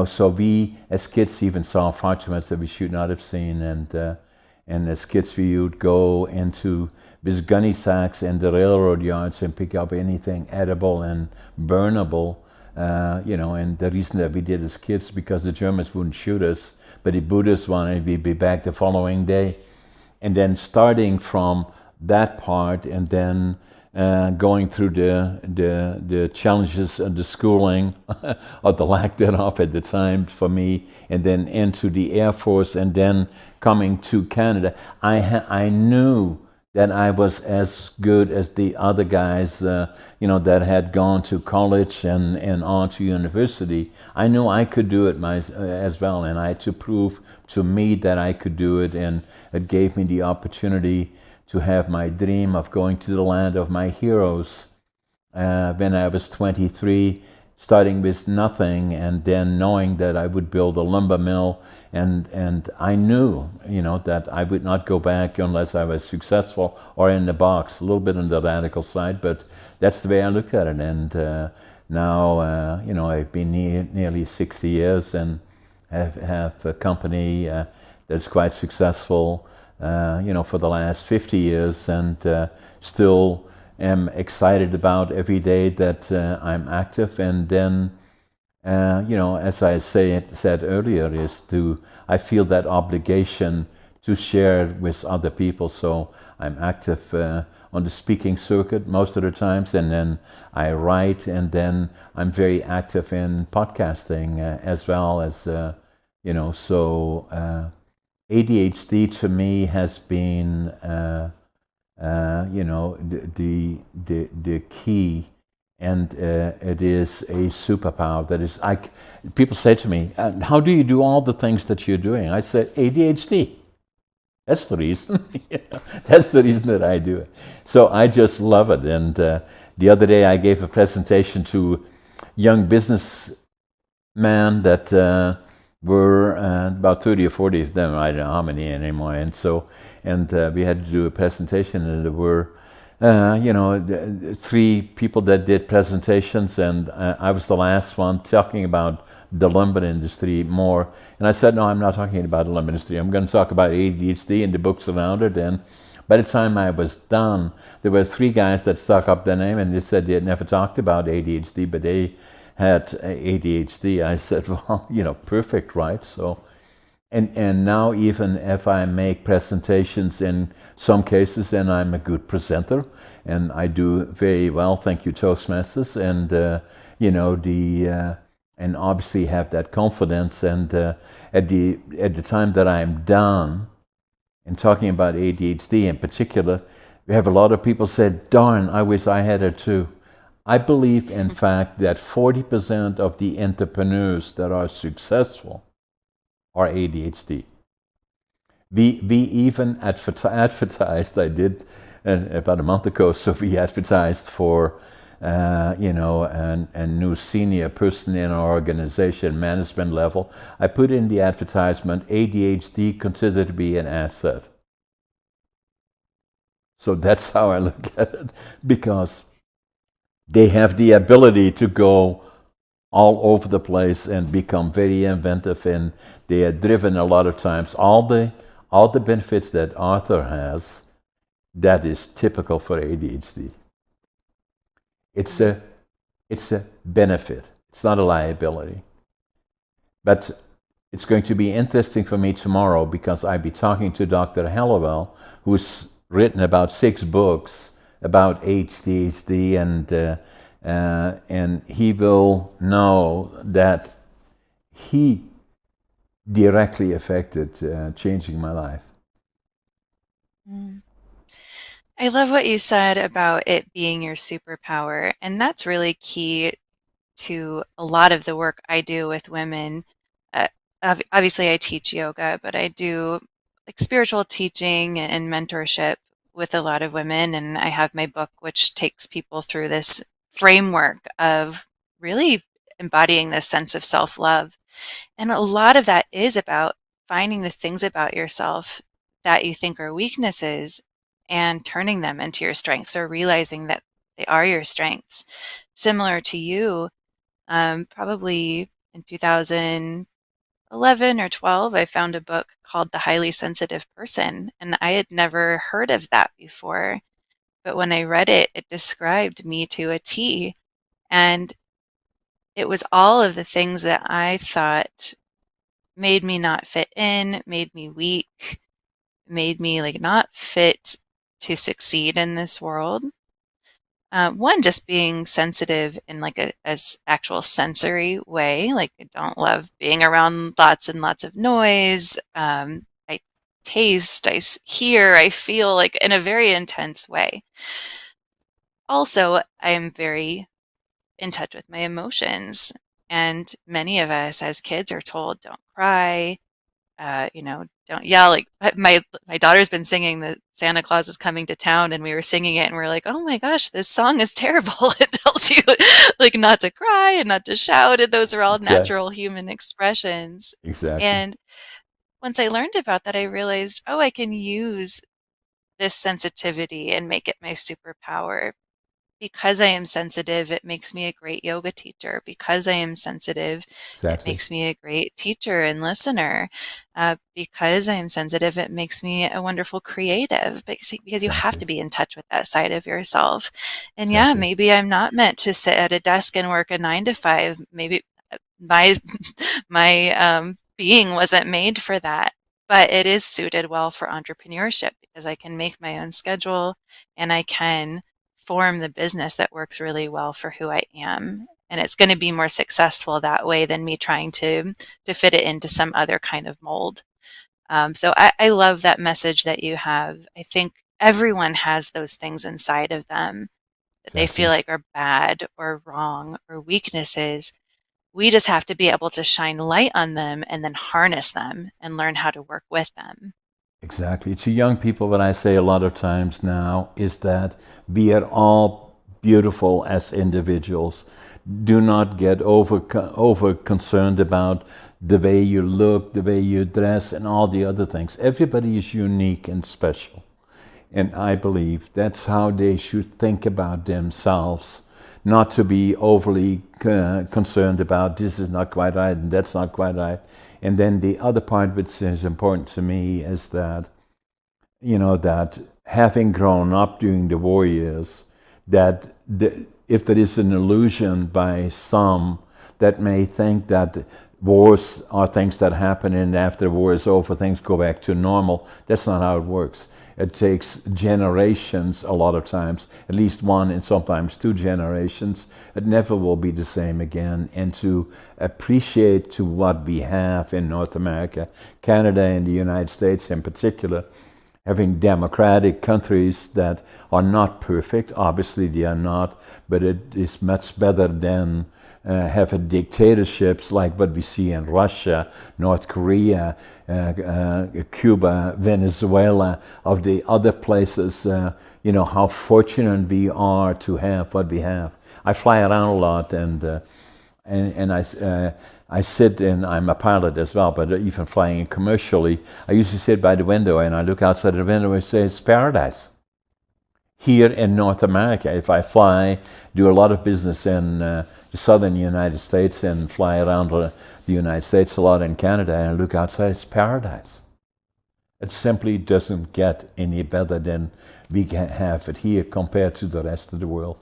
so we as kids even saw far too much that we should not have seen, and as kids we would go into with gunny sacks in the railroad yards and pick up anything edible and burnable, and the reason that we did as kids because the Germans wouldn't shoot us, but the Buddhists wanted we'd be back the following day, and then starting from that part, and then going through the challenges of the schooling, or the lack thereof at the time for me, and then into the Air Force, and then coming to Canada. I knew that I was as good as the other guys, that had gone to college and on to university. I knew I could do it as well, and I had to prove to me that I could do it, and it gave me the opportunity to have my dream of going to the land of my heroes when I was 23, starting with nothing, and then knowing that I would build a lumber mill, and I knew, that I would not go back unless I was successful or in the box, a little bit on the radical side, but that's the way I looked at it. And now, I've been nearly 60 years and have a company that's quite successful, for the last 50 years, and still am excited about every day that I'm active. And then, as I said earlier, I feel that obligation to share with other people. So I'm active on the speaking circuit most of the times, and then I write, and then I'm very active in podcasting as well as, so ADHD to me has been, the key, and it is a superpower that is. People say to me, "How do you do all the things that you're doing?" I said, "ADHD. That's the reason. That's the reason that I do it." So I just love it. And the other day I gave a presentation to young businessmen that were about 30 or 40 of them. I don't know how many anymore. And so, we had to do a presentation, and there were, 3 people that did presentations, and I was the last one talking about the lumber industry more. And I said, no, I'm not talking about the lumber industry. I'm going to talk about ADHD and the books around it. And by the time I was done, there were 3 guys that stuck up their name, and they said they had never talked about ADHD, but they had ADHD. I said, well, perfect, right? So, And now even if I make presentations in some cases, and I'm a good presenter, and I do very well, thank you, Toastmasters, and and obviously have that confidence. And at the time that I'm done, and talking about ADHD in particular, we have a lot of people said, "Darn, I wish I had it too." I believe, in fact, that 40% of the entrepreneurs that are successful are ADHD. We even advertised, I did about a month ago, so we advertised for, a new senior person in our organization, management level. I put in the advertisement, ADHD considered to be an asset. So that's how I look at it, because they have the ability to go all over the place and become very inventive, and they are driven a lot of times. All the benefits that Arthur has, that is typical for ADHD. It's a benefit. It's not a liability. But it's going to be interesting for me tomorrow, because I'll be talking to Dr. Hallowell, who's written about 6 books about ADHD, and he will know that he directly affected changing my life. Mm. I love what you said about it being your superpower, and that's really key to a lot of the work I do with women. Uh, Obviously, I teach yoga, but I do like spiritual teaching and mentorship with a lot of women, and I have my book, which takes people through this framework of really embodying this sense of self-love. And a lot of that is about finding the things about yourself that you think are weaknesses and turning them into your strengths, or realizing that they are your strengths. Similar to you, probably in 2011 or 12, I found a book called The Highly Sensitive Person, and I had never heard of that before. But when I read it, it described me to a T. And it was all of the things that I thought made me not fit in, made me weak, made me like not fit to succeed in this world. One, just being sensitive in like a as actual sensory way. Like I don't love being around lots and lots of noise. I taste, hear, I feel like in a very intense way. Also, I am very in touch with my emotions. And many of us as kids are told, don't cry, don't yell. Like my daughter's been singing the Santa Claus is coming to town, and we were singing it, and we are like, oh my gosh, this song is terrible. It tells you like not to cry and not to shout, and those are all Okay, natural human expressions. exactly, And once I learned about that, I realized, oh, I can use this sensitivity and make it my superpower. Because I am sensitive, it makes me a great yoga teacher. Because I am sensitive, it exactly, makes me a great teacher and listener. Because I am sensitive, it makes me a wonderful creative, because you have exactly, to be in touch with that side of yourself. And yeah, exactly, maybe I'm not meant to sit at a desk and work a 9 to 5. Maybe my my being wasn't made for that, but it is suited well for entrepreneurship, because I can make my own schedule and I can form the business that works really well for who I am. And it's going to be more successful that way than me trying to fit it into some other kind of mold. So I love that message that you have. I think everyone has those things inside of them that they feel exactly. like are bad or wrong or weaknesses. We just have to be able to shine light on them and then harness them and learn how to work with them. Exactly. To young people, what I say a lot of times now is that we are all beautiful as individuals. Do not get over concerned about the way you look, the way you dress, and all the other things. Everybody is unique and special. And I believe that's how they should think about themselves, not to be overly concerned about this is not quite right and that's not quite right. And then the other part which is important to me is that, that having grown up during the war years, that if there is an illusion by some that may think that wars are things that happen and after the war is over, things go back to normal. That's not how it works. It takes generations a lot of times, at least one and sometimes two generations. It never will be the same again. And to appreciate to what we have in North America, Canada and the United States in particular, having democratic countries that are not perfect. Obviously, they are not, but it is much better than having dictatorships like what we see in Russia, North Korea, Cuba, Venezuela, of the other places. How fortunate we are to have what we have. I fly around a lot, and I sit and I'm a pilot as well, but even flying commercially, I usually sit by the window and I look outside the window and say it's paradise. Here in North America, if I fly, do a lot of business in the southern United States and fly around the United States a lot in Canada, and I look outside, it's paradise. It simply doesn't get any better than we can have it here compared to the rest of the world.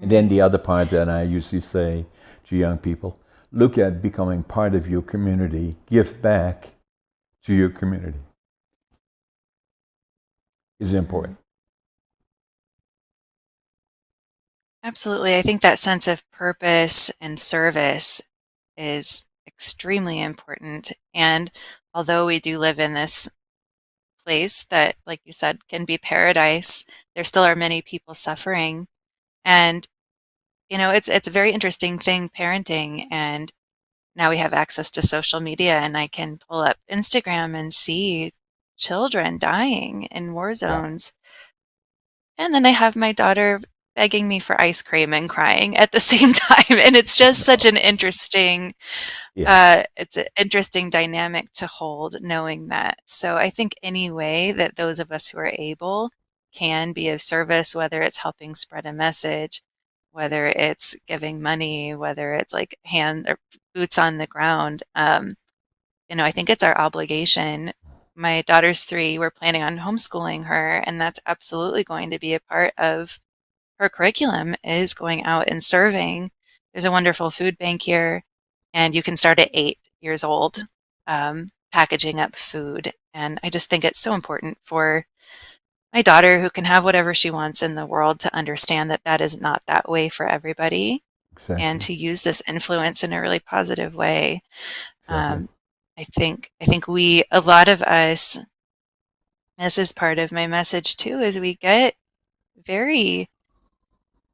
And then the other part that I usually say to young people, look at becoming part of your community, give back to your community is important. Absolutely. I think that sense of purpose and service is extremely important. And although we do live in this place that, like you said, can be paradise, there still are many people suffering. And, it's a very interesting thing, parenting. And now we have access to social media, and I can pull up Instagram and see children dying in war Yeah, zones. And then I have my daughter begging me for ice cream and crying at the same time. And it's just such no, an interesting, yeah, it's an interesting dynamic to hold knowing that. So I think any way that those of us who are able can be of service, whether it's helping spread a message, whether it's giving money, whether it's like hand or boots on the ground, I think it's our obligation. My daughter's 3, we're planning on homeschooling her, and that's absolutely going to be a part of her curriculum is going out and serving. There's a wonderful food bank here, and you can start at 8 years old, packaging up food. And I just think it's so important for my daughter, who can have whatever she wants in the world, to understand that that is not that way for everybody, and exactly, to use this influence in a really positive way. exactly. Um, I think a lot of us, this is part of my message too, is we get very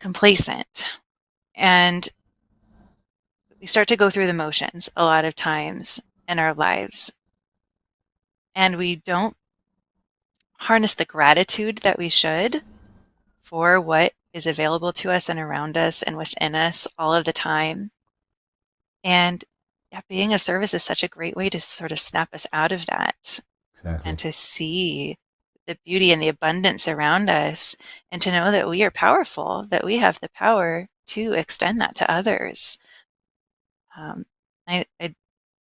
complacent, and we start to go through the motions a lot of times in our lives, and we don't harness the gratitude that we should for what is available to us and around us and within us all of the time. And yeah, being of service is such a great way to sort of snap us out of that Exactly. and to see the beauty and the abundance around us, and to know that we are powerful, that we have the power to extend that to others. Um, I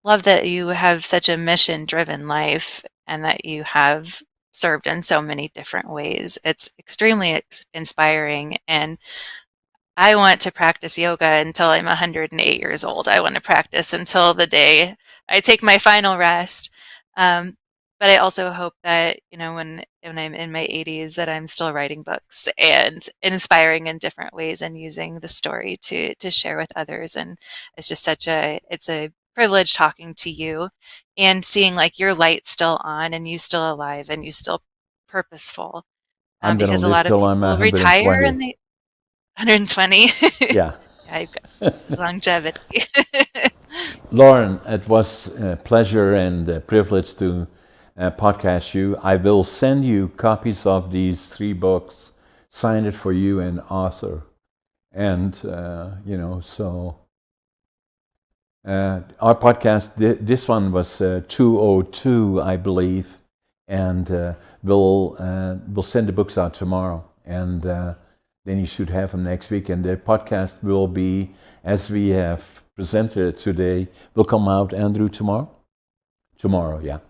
love that you have such a mission-driven life and that you have served in so many different ways. It's extremely inspiring, and I want to practice yoga until I'm 108 years old. I want to practice until the day I take my final rest. Um, but I also hope that, when I'm in my 80s, that I'm still writing books and inspiring in different ways and using the story to share with others. And it's just it's a privilege talking to you and seeing like your light still on and you still alive and you still purposeful. I'm going to Because a live lot of till I'm people retire 120. and they 120. Yeah. Yeah, I've got longevity. Lauren, it was a pleasure and a privilege to podcast you. I will send you copies of these 3 books, sign it for you and author. And, so our podcast, this one was 202, I believe. And we'll send the books out tomorrow. And then you should have them next week. And the podcast will be, as we have presented it today, will come out, Andrew, tomorrow? Tomorrow, yeah.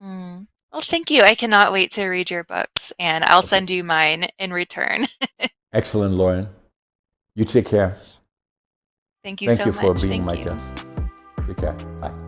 Mm. Well, thank you. I cannot wait to read your books, and I'll Okay. send you mine in return. Excellent, Lauren. You take care. Thank you Thank so you for much. being Thank my you. guest. Take care. Bye.